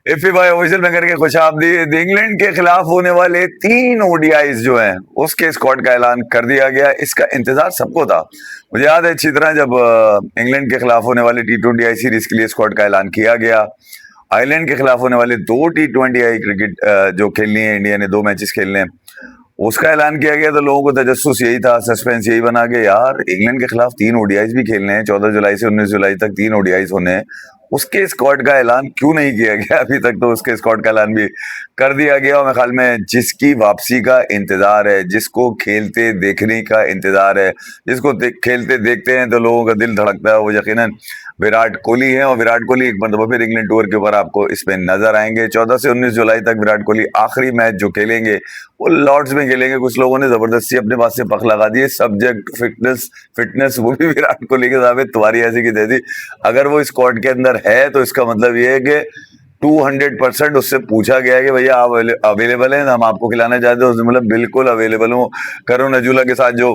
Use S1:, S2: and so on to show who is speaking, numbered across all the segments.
S1: IFFI भाई official में करके खुशामदीद। इंग्लैंड के खिलाफ होने वाले 3 ओडीआईज जो हैं उसके स्क्वाड का ऐलान कर दिया गया। इसका इंतजार सबको था। मुझे याद है अच्छी तरह जब इंग्लैंड के खिलाफ होने वाली T20 सीरीज के लिए स्क्वाड का ऐलान किया गया। आयरलैंड के खिलाफ होने वाले 2 T20 क्रिकेट जो खेलनी है, इंडिया ने 2 मैचेस खेलने हैं, उसका ऐलान किया गया। तो लोगों को तजस्सुस यही था, सस्पेंस यही बना के यार इंग्लैंड के खिलाफ 3 ओडीआईज भी खेलने हैं, 14 जुलाई से 19 जुलाई तक 3 ओडीआईज होने हैं, उसके स्क्वाड का ऐलान क्यों नहीं किया गया अभी तक। तो उसके स्क्वाड का ऐलान भी कर दिया गया। और मेरे ख्याल में जिसकी वापसी का इंतजार है, जिसको खेलते देखने का इंतजार है, जिसको खेलते देखते हैं तो लोगों का दिल धड़कता है, वो यकीनन विराट कोहली है। और विराट कोहली एक मरतबा फिर इंग्लैंड टूर के ऊपर आपको इसमें नजर आएंगे। 14 से 19 जुलाई तक विराट कोहली आखिरी मैच जो खेलेंगे वो लॉर्ड्स में खेलेंगे। कुछ लोगों ने जबरदस्ती अपने पास से पख लगा दी है, सब्जेक्ट फिटनेस फिटनेस वो भी विराट कोहली के साथ तुम्हारी ऐसी की तैसी। अगर वो स्क्वाड के अंदर है तो इसका मतलब ये है कि 200% उससे पूछा गया है कि भैया आप अवेलेबल हैं, हम आपको खिलाना चाहते हैं। उसने मतलब बिल्कुल अवेलेबल हूँ। करुण अजूला के साथ जो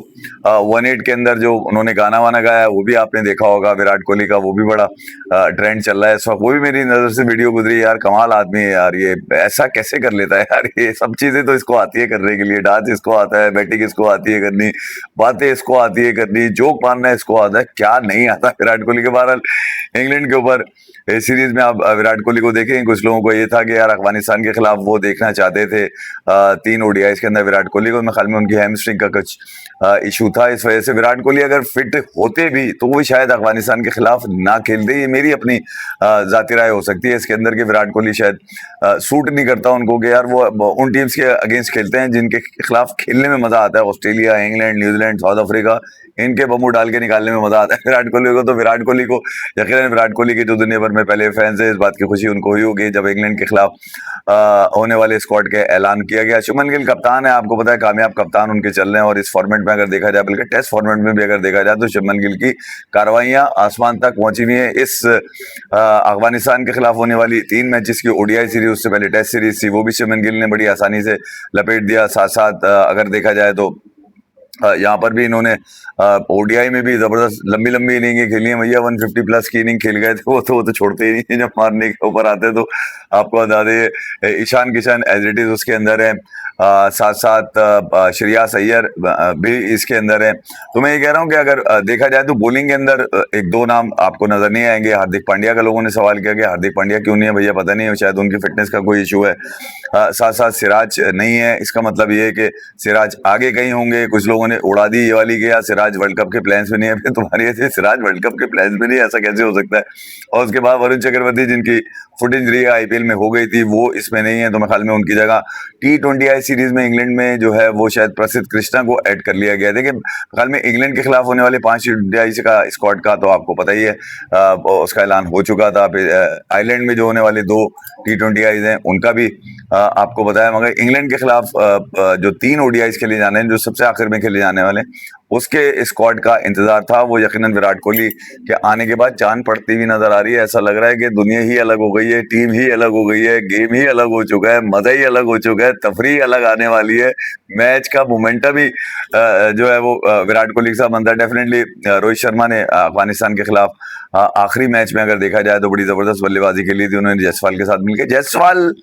S1: 1-8 के अंदर जो उन्होंने गाना वाना गाया है वो भी आपने देखा होगा विराट कोहली का, वो भी बड़ा ट्रेंड चल रहा है इस वक्त। वो भी मेरी नजर से वीडियो गुजरी। यार कमाल आदमी है यार, ये ऐसा कैसे कर लेता है यार। ये सब चीजें तो इसको आती है करने के लिए, डांस इसको आता है, बैटिंग इसको आती है करनी, बातें इसको आती है करनी, जोक मारना इसको आता है, क्या नहीं आता विराट कोहली के। बहरहाल इंग्लैंड के ऊपर इस सीरीज में आप विराट कोहली को देखें। कुछ लोगों को ये था कि यार अफगानिस्तान के खिलाफ वो देखना चाहते थे 3 ओडीआईज के अंदर विराट कोहली को। मेरे ख्याल में उनकी हैमस्ट्रिंग का कुछ इशू था, इस वजह से विराट कोहली अगर फिट होते भी तो वो शायद अफगानिस्तान के खिलाफ ना खेलते। ये मेरी अपनी जाती राय हो सकती है इसके अंदर कि विराट कोहली शायद सूट नहीं करता उनको कि यार वो उन टीम्स के अगेंस्ट खेलते हैं जिनके खिलाफ खेलने में मजा आता है। Australia, England, New Zealand, south Africa, इनके बम्बू डाल के निकालने में मजा आता है विराट कोहली को। तो विराट कोहली को यकीनन विराट कोहली के जो दुनिया भर में पहले फैंस है, इस बात की खुशी उनको हुई होगी जब इंग्लैंड के खिलाफ होने वाले स्क्वाड के ऐलान किया गया। शुभमन गिल कप्तान है, आपको पता है कामयाब कप्तान उनके चल रहे हैं। और इस फॉर्मेट में अगर देखा जाए, बल्कि टेस्ट फॉर्मेट में भी अगर देखा जाए, तो शुभमन गिल की कार्रवाइयां आसमान तक पहुंची हुई है। इस अफगानिस्तान के खिलाफ होने वाली 3 मैचेस की ओडीआई सीरीज, उससे पहले टेस्ट सीरीज थी, वो भी शुभमन गिल ने बड़ी आसानी से लपेट दिया। साथ साथ अगर देखा जाए तो यहाँ पर भी इन्होंने ओडीआई में भी जबरदस्त लंबी लंबी इनिंगें खेली हैं भैया। 150 प्लस की इनिंग खेल गए थे वो तो छोड़ते ही नहीं है। जब मारने के ऊपर आते हैं तो आपको बता दें Ishan Kishan as it is उसके अंदर है, साथ साथ श्रेयस अय्यर भी इसके अंदर है। तो मैं ये कह रहा हूँ कि अगर देखा जाए तो बॉलिंग के अंदर 1-2 नाम आपको नजर नहीं आएंगे। हार्दिक पांड्या का लोगों ने सवाल किया कि हार्दिक पांड्या क्यों नहीं है भैया, पता नहीं, शायद उनकी फिटनेस का कोई इशू है। साथ साथ सिराज नहीं है। इसका मतलब ये है कि सिराज आगे कहीं होंगे। कुछ लोगों ने उड़ा दी ये वाली कि यार सिराज वर्ल्ड कप के प्लान्स में नहीं है। फिर तुम्हारी ऐसे सिराज वर्ल्ड कप के प्लान्स में नहीं, ऐसा कैसे हो सकता है। और उसके बाद वरुण चक्रवर्ती जिनकी फुट इंजरी आईपीएल में हो गई थी, वो इसमें नहीं है। तो मेरे ख्याल में उनकी जगह T20 सीरीज में इंग्लैंड में जो है वो शायद प्रसिद्ध कृष्णा को ऐड कर लिया गया। देखिए ख्याल में इंग्लैंड के खिलाफ होने वाले 5 T20 का स्क्वाड का तो आपको पता ही है, उसका ऐलान हो चुका था। आयरलैंड में जो होने वाले 2 T20 हैं उनका भी आपको बताया। मगर इंग्लैंड के खिलाफ जो 3 ओडीआईज खेले जाने हैं, जो सबसे आखिर में खेले जाने वाले, उसके स्क्वाड का इंतजार था। वो यकीनन विराट कोहली के आने के बाद जान पड़ती हुई नजर आ रही है। ऐसा लग रहा है कि दुनिया ही अलग हो गई है, टीम ही अलग हो गई है, गेम ही अलग हो चुका है, मजा ही अलग हो चुका है, तफरी अलग आने वाली है। मैच का मोमेंटम ही जो है वो विराट कोहली के साथ बनता है। डेफिनेटली रोहित शर्मा ने अफगानिस्तान के खिलाफ आखिरी मैच में अगर देखा जाए तो बड़ी जबरदस्त बल्लेबाजी खेली थी उन्होंने जायसवाल के साथ मिलकर। जायसवाल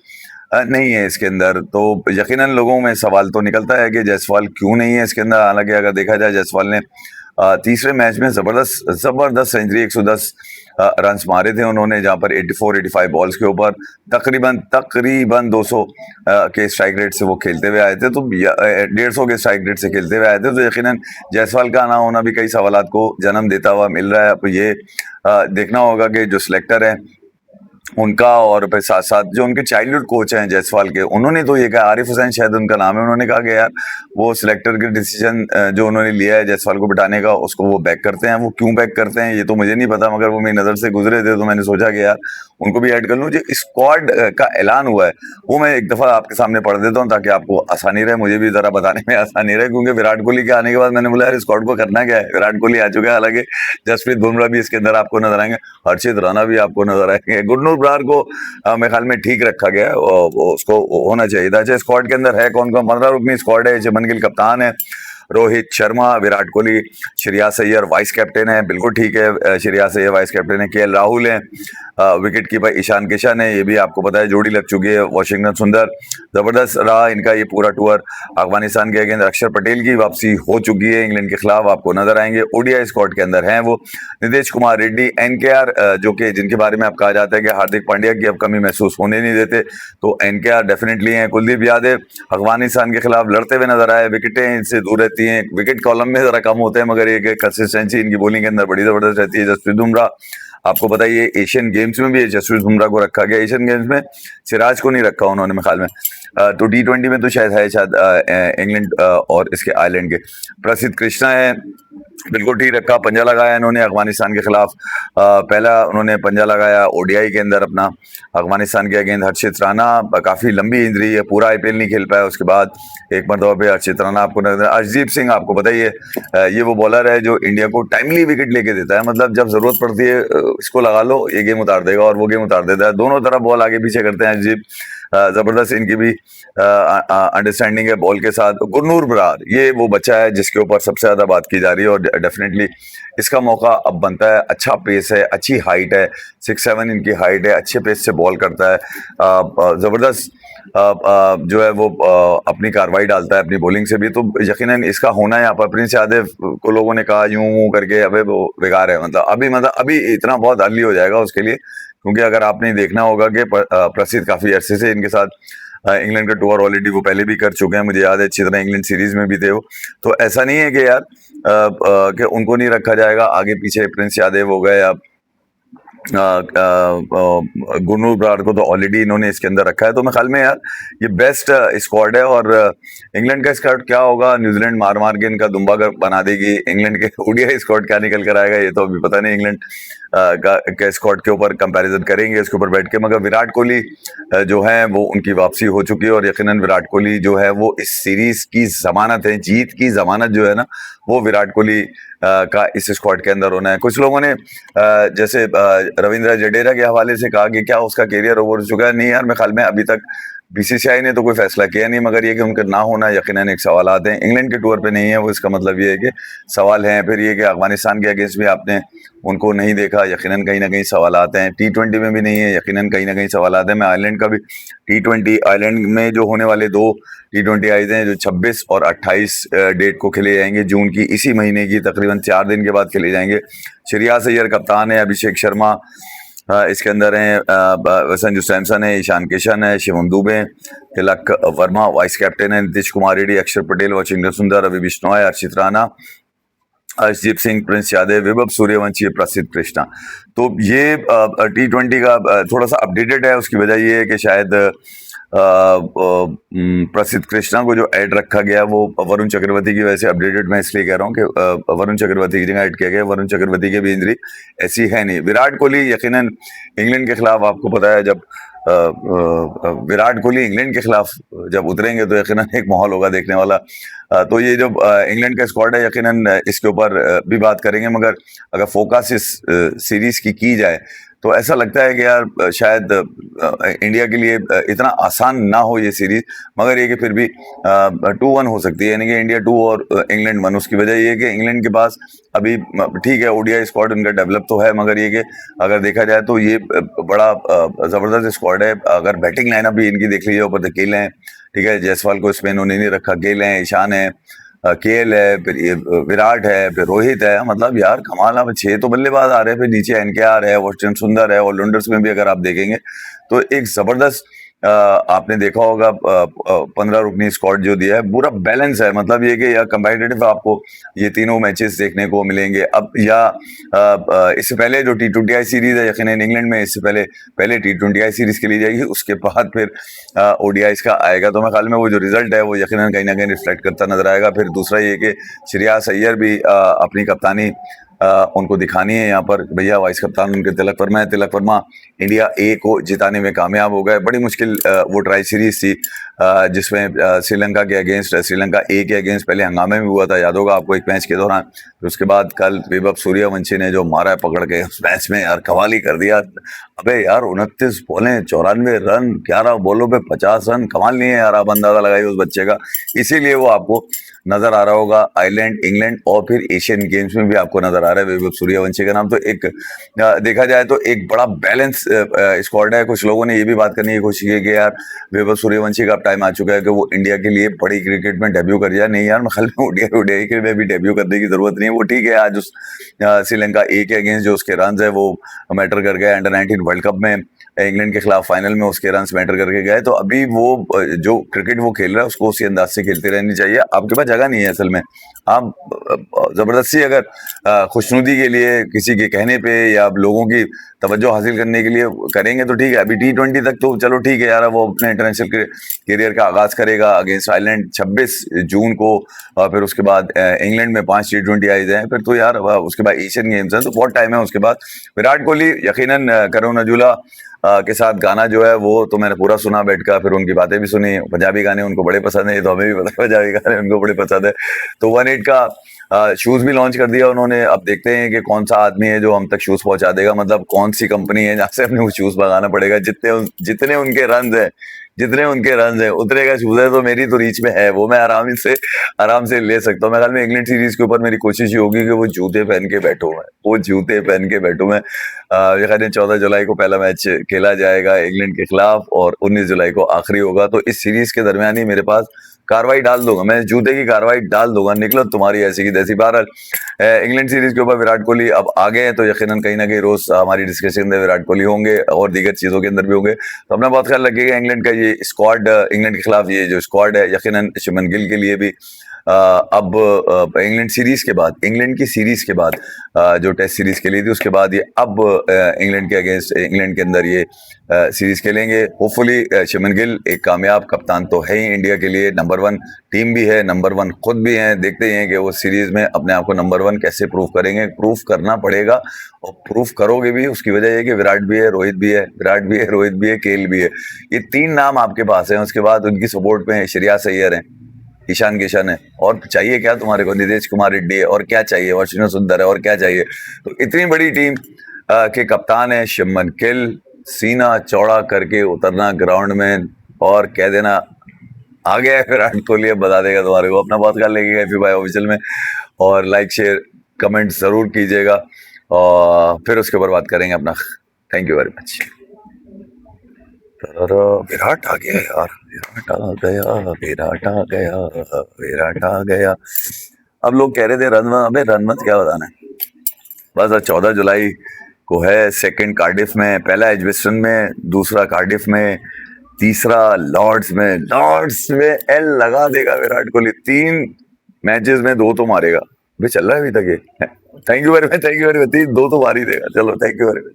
S1: नहीं है इसके अंदर, तो यकीनन लोगों में सवाल तो निकलता है कि जायसवाल क्यों नहीं है इसके अंदर। हालांकि अगर देखा जाए जायसवाल ने तीसरे मैच में जबरदस्त सेंचुरी 110 रन्स मारे थे उन्होंने, जहां पर 84-85 बॉल्स के ऊपर तकरीबन 200 के स्ट्राइक रेट से वो खेलते हुए आए थे। तो 150 के स्ट्राइक रेट से खेलते हुए आए थे। तो यकीनन जायसवाल का आना होना भी कई सवालात को जन्म देता हुआ मिल रहा है। अब ये देखना होगा कि जो सिलेक्टर है उनका, और फिर साथ साथ जो उनके चाइल्डहुड कोच हैं जायसवाल के, उन्होंने तो ये कहा, आरिफ हुसैन शायद उनका नाम है, उन्होंने कहा कि यार वो सिलेक्टर के डिसीजन जो उन्होंने लिया है जायसवाल को बिठाने का, उसको वो बैक करते हैं। वो क्यों बैक करते हैं ये तो मुझे नहीं पता, मगर वो मेरी नज़र से गुजरे थे तो मैंने सोचा कि यार उनको भी ऐड कर लूँ। जो स्क्वाड का ऐलान हुआ है वो मैं एक दफ़ा आपके सामने पढ़ देता हूँ ताकि आपको आसानी रहे, मुझे भी ज़रा बताने में आसानी रहे। क्योंकि विराट कोहली के आने के बाद मैंने बोला यार स्क्वाड को करना क्या है। विराट कोहली आ चुका है, हालांकि जसप्रीत बुमराह भी इसके अंदर आपको नजर आएंगे, हर्षित राणा भी आपको नजर आएंगे। गुरनूर बरार को मेरे ख्याल में ठीक रखा गया है, उसको होना चाहिए था। अच्छा स्क्वाड के अंदर है कौन कौन, 15 रुकनी स्क्वाड है। शुभमन गिल कप्तान है, रोहित शर्मा, विराट कोहली, श्रेयस अय्यर वाइस कैप्टन है, बिल्कुल ठीक है, श्रेयस अय्यर वाइस कैप्टन है, केएल राहुल है, विकेट कीपर ईशान किशन है, ये भी आपको पता है जोड़ी लग चुकी है, वाशिंगटन सुंदर, जबरदस्त रहा इनका ये पूरा टूर। अफगानिस्तान के अगेंस्ट अक्षर पटेल की वापसी हो चुकी है इंग्लैंड के खिलाफ, आपको नजर आएंगे। ओडीआई स्क्वाड के अंदर हैं वो नीतीश कुमार रेड्डी, एनकेआर, जो कि जिनके बारे में अब कहा जाता है कि हार्दिक पांड्या की अब कमी महसूस होने नहीं देते, तो एनकेआर डेफिनेटली हैं। कुलदीप यादव अफगानिस्तान के खिलाफ लड़ते हुए नजर आए, विकेटें इनसे दूर रहती हैं, विकेट कॉलम में जरा कम होते हैं, मगर ये कंसिस्टेंसी इनकी बॉलिंग के अंदर बड़ी जबरदस्त रहती है। जसप्रीत बुमराह, आपको पता है ये एशियन गेम्स में भी जसप्रीत बुमराह को रखा गया, एशियन गेम्स में सिराज को नहीं रखा उन्होंने मेरे ख्याल में, तो T20 में तो शायद है, शायद इंग्लैंड और इसके आयरलैंड के। प्रसिद्ध कृष्णा है, बिल्कुल ठीक रखा, पंजा लगाया इन्होंने अफगानिस्तान के खिलाफ, पहला उन्होंने पंजा लगाया ओडीआई के अंदर अपना अफगानिस्तान के अगेंस्ट। हर्षित राणा काफी लंबी इंजरी है, पूरा आईपीएल नहीं खेल पाया, उसके बाद एक मरतबा पे हर्षित राणा आपको नजर। अर्शदीप सिंह आपको पता ही है, ये वो बॉलर है जो इंडिया को टाइमली विकेट लेके देता है, मतलब जब जरूरत पड़ती है इसको लगा लो, ये गेम उतार देगा और वो गेम उतार देता है, दोनों तरफ बॉल आगे पीछे करते हैं अर्शदीप। जबरदस्त इनकी भी अंडरस्टैंडिंग है बॉल के साथ। गुरनूर बरार, ये वो बच्चा है जिसके ऊपर सबसे ज्यादा बात की जा रही है और डेफिनेटली इसका मौका अब बनता है। अच्छा पेस है, अच्छी हाइट है, 6'7" इनकी हाइट है, अच्छे पेस से बॉल करता है, जबरदस्त जो है वो अपनी कार्रवाई डालता है अपनी बॉलिंग से भी, तो यकीनन इसका होना यहाँ पर। प्रिंस यादव को लोगों ने कहा यूं यूं करके, अबे वो बेकार है, मतलब अभी इतना बहुत अर्ली हो जाएगा उसके लिए, क्योंकि अगर आपने देखना होगा कि प्रसिद्ध काफी अरसे से इनके साथ इंग्लैंड का टूर ऑलरेडी वो पहले भी कर चुके हैं, मुझे याद है अच्छी तरह, इंग्लैंड सीरीज में भी थे वो, तो ऐसा नहीं है कि यार कि उनको नहीं रखा जाएगा। आगे पीछे प्रिंस यादव हो गए, या गुरनूर बरार को तो ऑलरेडी इन्होंने इसके अंदर रखा है, तो मैं ख्याल में यार ये बेस्ट स्क्वाड है। और इंग्लैंड का स्क्वाड क्या होगा, न्यूजीलैंड मार मार के इनका दुम्बा बना देगी, इंग्लैंड के ओडीआई स्क्वाड क्या निकल कर आएगा ये तो अभी पता नहीं, इंग्लैंड के स्क्वाड के ऊपर कंपैरिजन करेंगे इसके ऊपर बैठ के। मगर विराट कोहली जो है वो उनकी वापसी हो चुकी है, और यकीनन विराट कोहली जो है वो इस सीरीज की जमानत है, जीत की जमानत जो है ना, वो विराट कोहली का इस स्क्वाड के अंदर होना है। कुछ लोगों ने जैसे रविंद्र जडेजा के हवाले से कहा कि क्या उसका कैरियर ओवर हो चुका है, नहीं यार, मेरे ख्याल में अभी तक बीसीसीआई ने तो कोई फैसला किया नहीं, मगर ये कि उनका ना होना यकीनन एक सवाल आते हैं। इंग्लैंड के टूर पे नहीं है वो, इसका मतलब ये है कि सवाल हैं। फिर ये कि अफगानिस्तान के अगेंस्ट भी आपने उनको नहीं देखा, यकीनन कहीं ना कहीं सवाल आते हैं। T20 में भी नहीं है, यकीनन कहीं ना कहीं सवाल आते हैं। मैं आयरलैंड का भी T20, आयरलैंड में जो होने वाले 2 T20 आए हैं जो 26 और 28 डेट को खेले जाएंगे जून की, इसी महीने की तकरीबन 4 दिन के बाद खेले जाएंगे। श्रेयस अय्यर कप्तान है, अभिषेक शर्मा इसके अंदर हैं, संजू सैमसन है, ईशान किशन है, शिवम दुबे, तिलक वर्मा वाइस कैप्टन है, नीतीश कुमार रेड्डी, अक्षर पटेल, वाशिंगटन सुंदर, रवि बिश्नोई, हर्षित राणा, अर्शदीप सिंह, प्रिंस यादव, विभव सूर्यवंशी, प्रसिद्ध कृष्णा। तो ये T20 का थोड़ा सा अपडेटेड है, उसकी वजह ये है कि शायद प्रसिद्ध कृष्णा को जो ऐड रखा गया वो वरुण चक्रवर्ती की वजह से अपडेटेड मैं इसलिए कह रहा हूँ कि वरुण चक्रवर्ती की जगह ऐड किया गया। वरुण चक्रवर्ती की भी इंजरी ऐसी है नहीं। विराट कोहली यकीनन इंग्लैंड के खिलाफ, आपको पता है जब विराट कोहली इंग्लैंड के खिलाफ जब उतरेंगे तो यकीनन एक माहौल होगा देखने वाला। तो ये जो इंग्लैंड का स्क्वाड है यकीनन इसके ऊपर भी बात करेंगे, मगर अगर फोकस इस सीरीज की जाए तो ऐसा लगता है कि यार शायद इंडिया के लिए इतना आसान ना हो ये सीरीज, मगर ये कि फिर भी 2-1 हो सकती है, यानी कि इंडिया 2 और इंग्लैंड 1। उसकी वजह ये है कि इंग्लैंड के पास अभी ठीक है ओडीआई स्क्वाड उनका डेवलप तो है, मगर ये कि अगर देखा जाए तो ये बड़ा जबरदस्त स्क्वाड है। अगर बैटिंग लाइनअप भी इनकी देख लीजिए, ऊपर गेल हैं, ठीक है, जायसवाल को स्पेन उन्हें नहीं रखा, गेल है, ईशान है, केएल है, फिर ये विराट है, फिर रोहित है, मतलब यार कमाल। अब 6 तो बल्लेबाज आ रहे हैं, फिर नीचे एनकेआर है, वाशिंगटन सुंदर है, ऑलराउंडर्स में भी अगर आप देखेंगे तो एक जबरदस्त आपने देखा होगा 15 रुकनी स्क्वाड जो दिया है, पूरा बैलेंस है। मतलब ये कि या कंपेटिटिव आपको ये तीनों मैचेस देखने को मिलेंगे। अब या इससे पहले जो T20I सीरीज है यकीनन इंग्लैंड में, इससे पहले T20I सीरीज खेली जाएगी, उसके बाद फिर ODI का आएगा। तो मैं ख्याल में वो जो रिजल्ट है वो यकीनन कहीं ना कहीं रिफ्लेक्ट करता नजर आएगा। फिर दूसरा ये कि श्रेयस अय्यर भी अपनी कप्तानी उनको दिखानी है यहाँ पर, भैया वाइस कप्तान उनके तिलक वर्मा है। तिलक वर्मा इंडिया ए को जिताने में कामयाब हो गए। बड़ी मुश्किल वो ट्राई सीरीज थी जिसमें श्रीलंका के अगेंस्ट, श्रीलंका ए के अगेंस्ट पहले हंगामे में हुआ था, याद होगा आपको, एक मैच के दौरान। फिर उसके बाद कल विभव सूर्यवंशी ने जो मारा है पकड़ के उस मैच में, यार कमाल ही कर दिया। अबे यार 29 बॉलें 94 रन, 11 बॉलों पे 50 रन, कमाल नहीं है यार? आप अंदाजा लगाइए उस बच्चे का। इसीलिए वो आपको नजर आ रहा होगा, आयरलैंड, इंग्लैंड और फिर एशियन गेम्स में भी आपको नजर आ रहा है वैभव सूर्यवंशी का नाम। तो एक देखा जाए तो एक बड़ा बैलेंस स्क्वाड है। कुछ लोगों ने ये भी बात करने की कोशिश की कि यार वैभव सूर्यवंशी का अब टाइम आ चुका है कि वो इंडिया के लिए बड़ी क्रिकेट में डेब्यू कर जाए। नहीं यार, मैं ओडीआई के लिए भी डेब्यू करने की जरूरत नहीं है। वो ठीक है, आज उस श्रीलंका ए के अगेंस्ट जो उसके रन है वो मैटर कर गए। अंडर 19 वर्ल्ड कप में इंग्लैंड के खिलाफ फाइनल में उसके रन मैटर करके गए। तो अभी वो जो क्रिकेट वो खेल रहा है उसको उसी अंदाज से खेलते रहनी चाहिए। आपके पास जगह नहीं है असल में। आप जबरदस्ती अगर खुशनुदी के लिए किसी के कहने पे या लोगों की तवज्जो हासिल करने के लिए करेंगे तो ठीक है। अभी T20 तक तो चलो ठीक है यार, वो अपने इंटरनेशनल करियर का आगाज करेगा अगेंस्ट आयरलैंड 26 जून को। फिर उसके बाद इंग्लैंड में 5 T20 आए हैं। फिर तो यार उसके बाद एशियन गेम्स हैं, तो बहुत टाइम है उसके बाद। विराट कोहली यकीनन करुण अजूला के साथ गाना जो है वो तो मैंने पूरा सुना बैठकर, फिर उनकी बातें भी सुनी। पंजाबी गाने उनको बड़े पसंद है, ये तो हमें भी पता है पंजाबी गाने उनको बड़े पसंद है। तो 1/8 का शूज भी लॉन्च कर दिया उन्होंने। अब देखते हैं कि कौन सा आदमी है जो हम तक शूज पहुंचा देगा, मतलब कौन सी कंपनी है जहाँ से अपने वो शूज मंगाना पड़ेगा। जितने उनके रन है, जितने उनके रन है उतने का शूज है। तो मेरी तो रीच में है वो, मैं आराम से ले सकता हूँ। मैं ख्याल में इंग्लैंड सीरीज के ऊपर मेरी कोशिश ये होगी कि वो जूते पहन के बैठूं मैं, वो जूते पहन के बैठूं मैं। ये 14 जुलाई को पहला मैच खेला जाएगा इंग्लैंड के खिलाफ और 19 जुलाई को आखिरी होगा। तो इस सीरीज के दरमियान ही मेरे पास कार्रवाई डाल दूंगा, मैं जूते की कार्रवाई डाल दूंगा। निकलो तुम्हारी ऐसी की तैसी। बहरहाल इंग्लैंड सीरीज के ऊपर विराट कोहली अब आ गए हैं, तो यकीनन कहीं ना कहीं रोज हमारी डिस्कशन में विराट कोहली होंगे और दीगर चीजों के अंदर भी होंगे। तो अपना बहुत ख्याल रखिएगा। इंग्लैंड का ये स्क्वाड, इंग्लैंड के खिलाफ ये जो स्क्वाड है, यकीनन शुभमन गिल के लिए भी अब इंग्लैंड सीरीज के बाद, इंग्लैंड की सीरीज के बाद जो टेस्ट सीरीज खेली थी उसके बाद ये अब इंग्लैंड के अगेंस्ट, इंग्लैंड के अंदर ये सीरीज खेलेंगे। होपफुली शुभमन गिल एक कामयाब कप्तान तो है ही इंडिया के लिए, नंबर 1 टीम भी है, नंबर 1 खुद भी हैं। देखते हैं कि वो सीरीज में अपने आप को नंबर 1 कैसे प्रूव करेंगे। प्रूव करना पड़ेगा और प्रूव करोगे भी। उसकी वजह यह कि विराट भी है, रोहित भी है, विराट भी है, रोहित भी है, केएल भी है। ये 3 नाम आपके पास हैं। उसके बाद उनकी सपोर्ट में श्रेयस अय्यर है, ईशान किशन है, और चाहिए क्या तुम्हारे को? नीतीश कुमार रेड्डी है, और क्या चाहिए? वाशिंगटन सुंदर है, और क्या चाहिए? तो इतनी बड़ी टीम के कप्तान है शुभमन गिल। सीना चौड़ा करके उतरना ग्राउंड में और कह देना आ गया है विराट कोहली, अब बता देगा तुम्हारे को। अपना बहुत ख्याल लेके FBI ऑफिशियल में, और लाइक शेयर कमेंट जरूर कीजिएगा और फिर उसके ऊपर बात करेंगे अपना। Thank you very much. Virat आ गया यार, विराट आ गया, विराट आ गया, विराट आ गया। अब लोग कह रहे थे रनमत, अबे रनमत क्या बताना है। बस 14 जुलाई को है, सेकंड कार्डिफ में, पहला एजबेस्टन में, दूसरा कार्डिफ में, तीसरा लॉर्ड्स में एल लगा देगा विराट कोहली। 3 मैचेस में 2 तो मारेगा। वे चल रहा है अभी तक ये। Thank you very much, thank you very much. 2 तो मार ही देगा। चलो, थैंक यू वेरी मच।